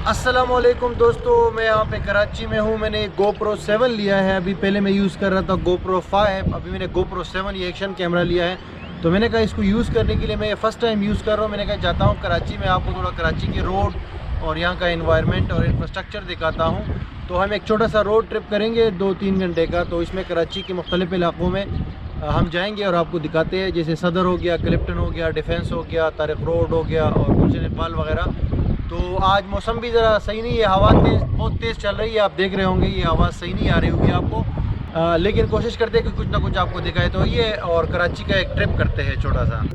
अस्सलामुअलैकुम दोस्तों, मैं यहाँ पे कराची में हूँ। मैंने GoPro 7 लिया है। अभी पहले मैं यूज़ कर रहा था GoPro 5, अभी मैंने GoPro 7 ये एक्शन कैमरा लिया है। तो मैंने कहा इसको यूज़ करने के लिए मैं फ़र्स्ट टाइम यूज़ कर रहा हूँ। मैंने कहा जाता हूँ कराची में, आपको थोड़ा कराची के रोड और यहाँ का एनवायरनमेंट और इंफ्रास्ट्रक्चर दिखाता हूँ। तो हम एक छोटा सा रोड ट्रिप करेंगे 2-3 घंटे का। तो इसमें कराची के मुख्तलिफ़ इलाक़ों में हम जाएंगे और आपको दिखाते हैं, जैसे सदर हो गया, क्लिफ्टन हो गया, डिफेंस हो गया, तारिक रोड हो गया और गुलशन इकबाल वगैरह। तो आज मौसम भी ज़रा सही नहीं है, हवा बहुत तेज़ चल रही है। आप देख रहे होंगे ये आवाज़ सही नहीं आ रही होगी आपको, लेकिन कोशिश करते हैं कि कुछ ना कुछ आपको दिखाए। तो ये और कराची का एक ट्रिप करते हैं छोटा सा।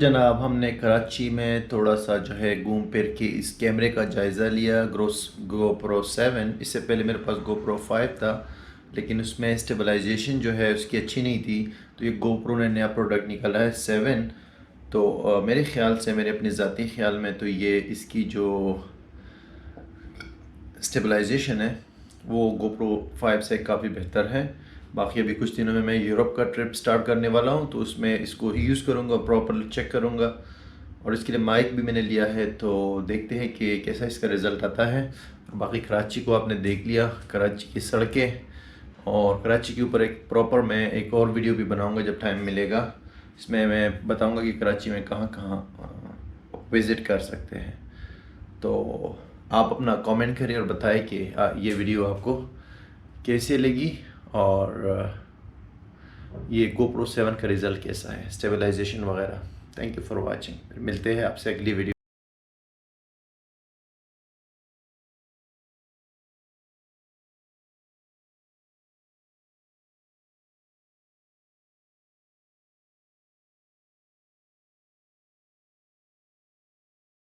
जनाब, हमने कराची में थोड़ा सा जो है घूम फिर के इस कैमरे का जायज़ा लिया। GoPro 7, इससे पहले मेरे पास GoPro 5 था, लेकिन उसमें स्टेबलाइजेशन जो है उसकी अच्छी नहीं थी। तो ये GoPro ने नया प्रोडक्ट निकाला है 7। तो मेरे ख़्याल से, मेरे अपने ज़ाती ख़्याल में, तो ये इसकी जो स्टेबलाइजेशन है वो GoPro 5 से काफ़ी बेहतर है। बाकी अभी कुछ दिनों में मैं यूरोप का ट्रिप स्टार्ट करने वाला हूँ, तो उसमें इसको ही यूज़ करूँगा, प्रॉपर चेक करूँगा। और इसके लिए माइक भी मैंने लिया है, तो देखते हैं कि कैसा इसका रिज़ल्ट आता है। बाकी कराची को आपने देख लिया, कराची की सड़कें, और कराची के ऊपर एक प्रॉपर मैं एक और वीडियो भी बनाऊँगा जब टाइम मिलेगा। इसमें मैं बताऊँगा कि कराची में कहाँ कहाँ विज़िट कर सकते हैं। तो आप अपना कमेंट करिए और बताएं कि ये वीडियो आपको कैसे लगी, और ये GoPro 7 का रिज़ल्ट कैसा है, स्टेबलाइजेशन वगैरह। Thank you for watching. मिलते हैं आपसे अगली वीडियो।